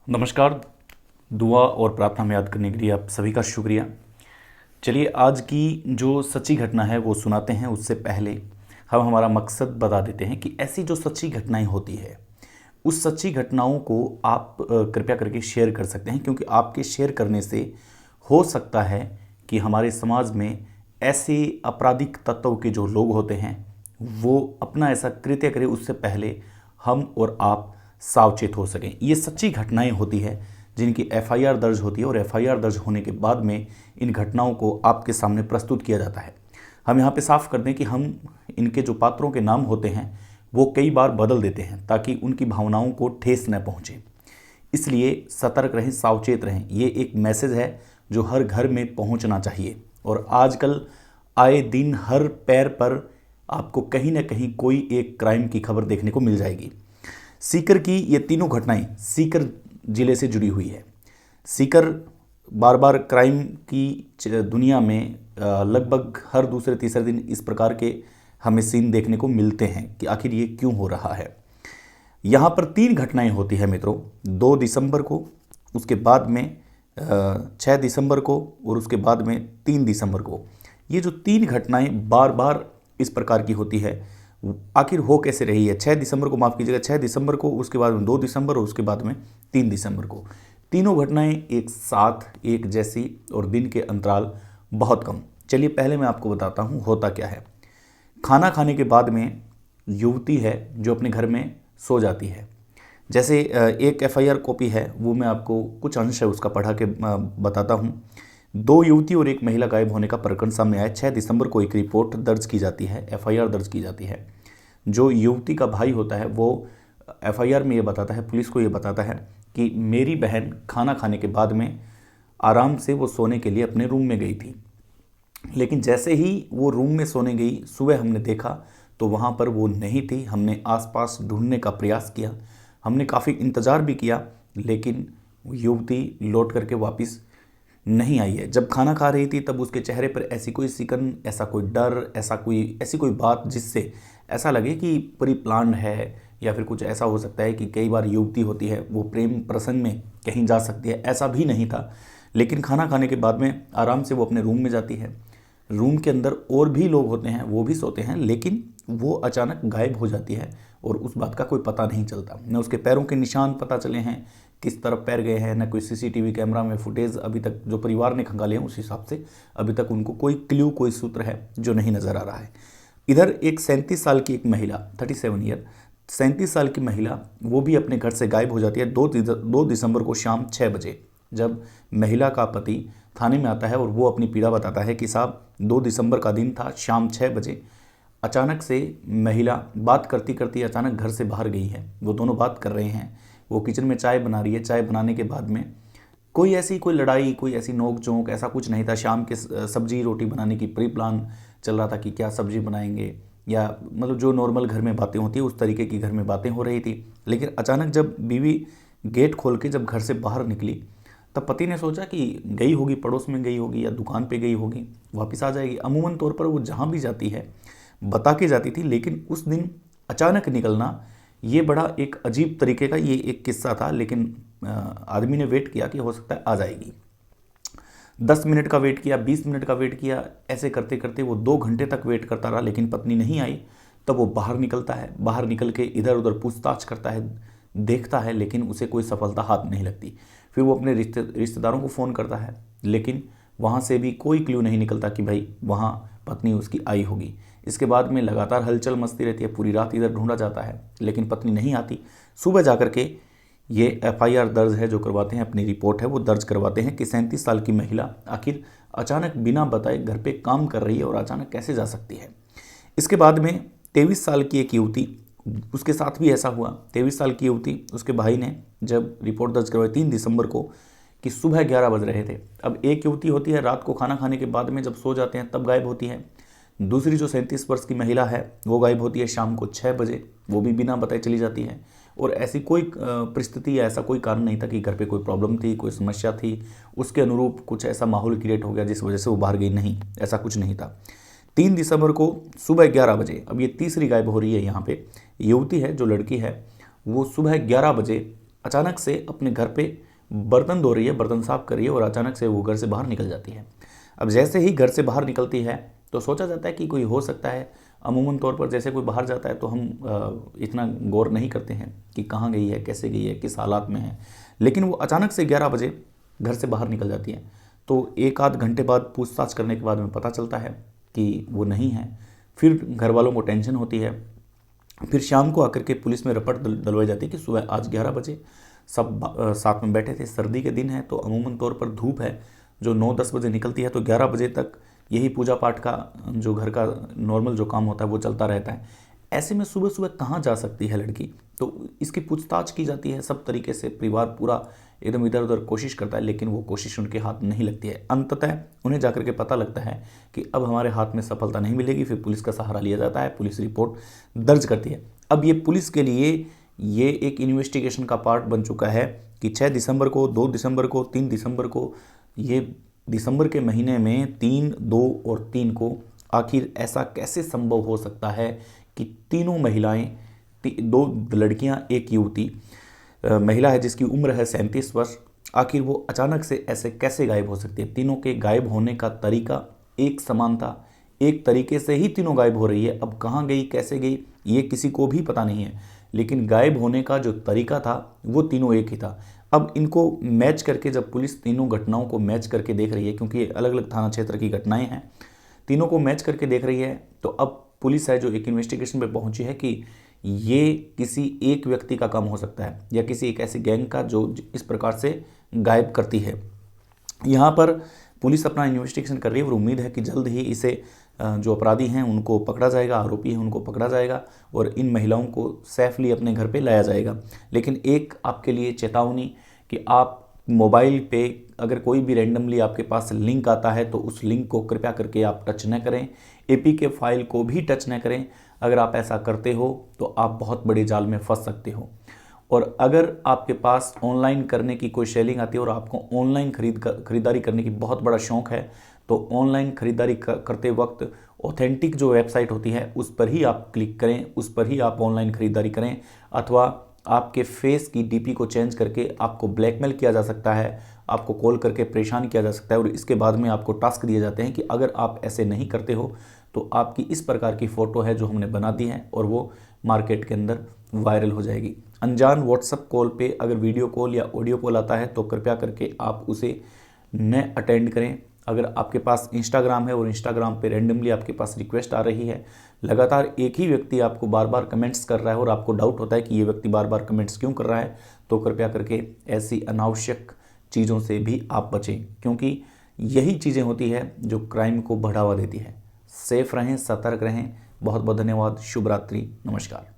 नमस्कार। दुआ और प्रार्थना में याद करने के लिए आप सभी का शुक्रिया। चलिए, आज की जो सच्ची घटना है वो सुनाते हैं। उससे पहले हम हमारा मकसद बता देते हैं कि ऐसी जो सच्ची घटनाएं होती है उस सच्ची घटनाओं को आप कृपया करके शेयर कर सकते हैं, क्योंकि आपके शेयर करने से हो सकता है कि हमारे समाज में ऐसे आपराधिक तत्व के जो लोग होते हैं वो अपना ऐसा कृत्य करें उससे पहले हम और आप सावचेत हो सकें। ये सच्ची घटनाएं होती है जिनकी एफआईआर दर्ज होती है और एफआईआर दर्ज होने के बाद में इन घटनाओं को आपके सामने प्रस्तुत किया जाता है। हम यहाँ पे साफ कर दें कि हम इनके जो पात्रों के नाम होते हैं वो कई बार बदल देते हैं ताकि उनकी भावनाओं को ठेस न पहुँचे। इसलिए सतर्क रहें, सावचेत रहें। ये एक मैसेज है जो हर घर में पहुंचना चाहिए। और आजकल आए दिन हर पैर पर आपको कहीं ना कहीं कोई एक क्राइम की खबर देखने को मिल जाएगी। सीकर की ये तीनों घटनाएं सीकर जिले से जुड़ी हुई है। सीकर बार बार क्राइम की दुनिया में लगभग हर दूसरे तीसरे दिन इस प्रकार के हमें सीन देखने को मिलते हैं कि आखिर ये क्यों हो रहा है। यहाँ पर तीन घटनाएं होती है मित्रों। 2 दिसंबर को, उसके बाद में 6 दिसंबर को और उसके बाद में 3 दिसंबर को। ये जो तीन घटनाएं बार बार इस प्रकार की होती है, आखिर हो कैसे रही है। 6 दिसंबर को, माफ़ कीजिएगा, 6 दिसंबर को, उसके बाद में 2 दिसंबर और उसके बाद में 3 दिसंबर को। तीनों घटनाएं एक साथ एक जैसी और दिन के अंतराल बहुत कम। चलिए पहले मैं आपको बताता हूँ होता क्या है। खाना खाने के बाद में युवती है जो अपने घर में सो जाती है। जैसे एक एफआईआर कॉपी है, वो मैं आपको कुछ अंश है उसका पढ़ा के बताता हूँ। 2 युवती और एक महिला गायब होने का प्रकरण सामने आया। 6 दिसंबर को एक रिपोर्ट दर्ज की जाती है, एफआईआर दर्ज की जाती है। जो युवती का भाई होता है वो एफआईआर में ये बताता है, पुलिस को ये बताता है कि मेरी बहन खाना खाने के बाद में आराम से वो सोने के लिए अपने रूम में गई थी, लेकिन जैसे ही वो रूम में सोने गई, सुबह हमने देखा तो वहाँ पर वो नहीं थी। हमने आसपास ढूंढने का प्रयास किया, हमने काफ़ी इंतज़ार भी किया, लेकिन युवती लौट करके वापस नहीं आई है। जब खाना खा रही थी तब उसके चेहरे पर ऐसी कोई सिकन, ऐसा कोई डर, ऐसी कोई बात जिससे ऐसा लगे कि प्री प्लान्ड है, या फिर कुछ ऐसा हो सकता है कि कई बार युवती होती है वो प्रेम प्रसंग में कहीं जा सकती है, ऐसा भी नहीं था। लेकिन खाना खाने के बाद में आराम से वो अपने रूम में जाती है। रूम के अंदर और भी लोग होते हैं, वो भी सोते हैं, लेकिन वो अचानक गायब हो जाती है और उस बात का कोई पता नहीं चलता। न उसके पैरों के निशान पता चले हैं किस तरफ पैर गए हैं, न कोई सीसीटीवी कैमरा में फुटेज अभी तक जो परिवार ने खंगाले हैं उस हिसाब से अभी तक उनको कोई क्ल्यू, कोई सूत्र है जो नहीं नज़र आ रहा है। इधर एक 37 साल की एक महिला, 37 ईयर, 37 साल की महिला, वो भी अपने घर से गायब हो जाती है 2 दिसंबर को शाम 6 बजे। जब महिला का पति थाने में आता है और वो अपनी पीड़ा बताता है कि साहब 2 दिसंबर का दिन था, शाम 6 बजे अचानक से महिला बात करती करती अचानक घर से बाहर गई है। वो दोनों बात कर रहे हैं, वो किचन में चाय बना रही है। चाय बनाने के बाद में कोई लड़ाई, कोई ऐसी नोक झोंक, ऐसा कुछ नहीं था। शाम के सब्जी रोटी बनाने की प्री प्लान चल रहा था कि क्या सब्जी बनाएंगे, या मतलब जो नॉर्मल घर में बातें होती है उस तरीके की घर में बातें हो रही थी। लेकिन अचानक जब बीवी गेट खोल के जब घर से बाहर निकली तब पति ने सोचा कि गई होगी, पड़ोस में गई होगी या दुकान पे गई होगी, वापस आ जाएगी। अमूमन तौर पर वो जहाँ भी जाती है बता के जाती थी, लेकिन उस दिन अचानक निकलना ये बड़ा एक अजीब तरीके का ये एक किस्सा था। लेकिन आदमी ने वेट किया कि हो सकता है आ जाएगी। 10 मिनट का वेट किया, 20 मिनट का वेट किया, ऐसे करते करते वो 2 घंटे तक वेट करता रहा, लेकिन पत्नी नहीं आई। तब वो बाहर निकलता है, बाहर निकल के इधर उधर पूछताछ करता है, देखता है, लेकिन उसे कोई सफलता हाथ नहीं लगती। फिर वो अपने रिश्तेदारों को फ़ोन करता है, लेकिन वहाँ से भी कोई क्ल्यू नहीं निकलता कि भाई वहाँ पत्नी उसकी आई होगी। इसके बाद में लगातार हलचल मचती रहती है, पूरी रात इधर ढूंढा जाता है, लेकिन पत्नी नहीं आती। सुबह जाकर के ये एफआईआर दर्ज है जो करवाते हैं, अपनी रिपोर्ट है वो दर्ज करवाते हैं कि 37 साल की महिला आखिर अचानक बिना बताए घर पे काम कर रही है और अचानक कैसे जा सकती है। इसके बाद में 23 साल की एक युवती, उसके साथ भी ऐसा हुआ। 23 साल की युवती, उसके भाई ने जब रिपोर्ट दर्ज करवाई 3 दिसंबर को कि सुबह 11 बज रहे थे। अब एक युवती होती है रात को खाना खाने के बाद में जब सो जाते हैं तब गायब होती है। दूसरी जो 37 वर्ष की महिला है वो गायब होती है शाम को 6 बजे, वो भी बिना बताए चली जाती है। और ऐसी कोई परिस्थिति या ऐसा कोई कारण नहीं था कि घर पे कोई प्रॉब्लम थी, कोई समस्या थी, उसके अनुरूप कुछ ऐसा माहौल क्रिएट हो गया जिस वजह से वो बाहर गई, नहीं, ऐसा कुछ नहीं था। 3 दिसंबर को सुबह 11 बजे, अब ये तीसरी गायब हो रही है। यहाँ पे युवती है जो लड़की है वो सुबह 11 बजे अचानक से अपने घर पे बर्तन धो रही है, बर्तन साफ कर रही है और अचानक से वो घर से बाहर निकल जाती है। अब जैसे ही घर से बाहर निकलती है तो सोचा जाता है कि कोई हो सकता है। अमूमन तौर पर जैसे कोई बाहर जाता है तो हम इतना गौर नहीं करते हैं कि कहाँ गई है, कैसे गई है, किस हालात में है। लेकिन वो अचानक से 11 बजे घर से बाहर निकल जाती है। तो एक आध घंटे बाद पूछताछ करने के बाद में पता चलता है कि वो नहीं है। फिर घर वालों को टेंशन होती है। फिर शाम को आकर के पुलिस में रिपोर्ट डलवाई जाती है कि सुबह आज 11 बजे सब साथ में बैठे थे। सर्दी के दिन है तो अमूमन तौर पर धूप है जो 9-10 बजे निकलती है, तो 11 बजे तक यही पूजा पाठ का जो घर का नॉर्मल जो काम होता है वो चलता रहता है। ऐसे में सुबह सुबह कहाँ जा सकती है लड़की? तो इसकी पूछताछ की जाती है सब तरीके से। परिवार पूरा एकदम इधर उधर कोशिश करता है, लेकिन वो कोशिश उनके हाथ नहीं लगती है। अंततः उन्हें जाकर के पता लगता है कि अब हमारे हाथ में सफलता नहीं मिलेगी। फिर पुलिस का सहारा लिया जाता है, पुलिस रिपोर्ट दर्ज करती है। अब ये पुलिस के लिए ये एक इन्वेस्टिगेशन का पार्ट बन चुका है कि 6 दिसंबर को, 2 दिसंबर को, 3 दिसंबर को, ये दिसंबर के महीने में 3, 2 और 3 को आखिर ऐसा कैसे संभव हो सकता है कि तीनों महिलाएं, 2 लड़कियां, एक युवती महिला है जिसकी उम्र है 37 वर्ष, आखिर वो अचानक से ऐसे कैसे गायब हो सकती है? तीनों के गायब होने का तरीका एक समान था, एक तरीके से ही तीनों गायब हो रही है। अब कहाँ गई, कैसे गई, ये किसी को भी पता नहीं है, लेकिन गायब होने का जो तरीका था वो तीनों एक ही था। अब इनको मैच करके जब पुलिस तीनों घटनाओं को मैच करके देख रही है, क्योंकि ये अलग अलग थाना क्षेत्र की घटनाएं हैं, तीनों को मैच करके देख रही है, तो अब पुलिस है जो एक इन्वेस्टिगेशन पे पहुंची है कि ये किसी एक व्यक्ति का काम हो सकता है या किसी एक ऐसी गैंग का जो इस प्रकार से गायब करती है। यहाँ पर पुलिस अपना इन्वेस्टिगेशन कर रही है और उम्मीद है कि जल्द ही इसे जो अपराधी हैं उनको पकड़ा जाएगा, आरोपी हैं उनको पकड़ा जाएगा और इन महिलाओं को सेफली अपने घर पे लाया जाएगा। लेकिन एक आपके लिए चेतावनी कि आप मोबाइल पे अगर कोई भी रैंडमली आपके पास लिंक आता है तो उस लिंक को कृपया करके आप टच न करें। APK फाइल को भी टच न करें। अगर आप ऐसा करते हो तो आप बहुत बड़े जाल में फंस सकते हो। और अगर आपके पास ऑनलाइन करने की कोई सेलिंग आती है और आपको ऑनलाइन खरीदारी करने की बहुत बड़ा शौक़ है, तो ऑनलाइन खरीदारी करते वक्त ऑथेंटिक जो वेबसाइट होती है उस पर ही आप क्लिक करें, उस पर ही आप ऑनलाइन खरीदारी करें। अथवा आपके फेस की DP को चेंज करके आपको ब्लैकमेल किया जा सकता है, आपको कॉल करके परेशान किया जा सकता है और इसके बाद में आपको टास्क दिए जाते हैं कि अगर आप ऐसे नहीं करते हो तो आपकी इस प्रकार की फ़ोटो है जो हमने बना दी है और वो मार्केट के अंदर वायरल हो जाएगी। अनजान व्हाट्सएप कॉल पे अगर वीडियो कॉल या ऑडियो कॉल आता है तो कृपया करके आप उसे न अटेंड करें। अगर आपके पास इंस्टाग्राम है और इंस्टाग्राम पे रैंडमली आपके पास रिक्वेस्ट आ रही है, लगातार एक ही व्यक्ति आपको बार बार कमेंट्स कर रहा है और आपको डाउट होता है कि ये व्यक्ति बार बार कमेंट्स क्यों कर रहा है, तो कृपया करके ऐसी अनावश्यक चीज़ों से भी आप बचें, क्योंकि यही चीज़ें होती है जो क्राइम को बढ़ावा देती है। सेफ रहें, सतर्क रहें। बहुत बहुत धन्यवाद। शुभ रात्रि, नमस्कार।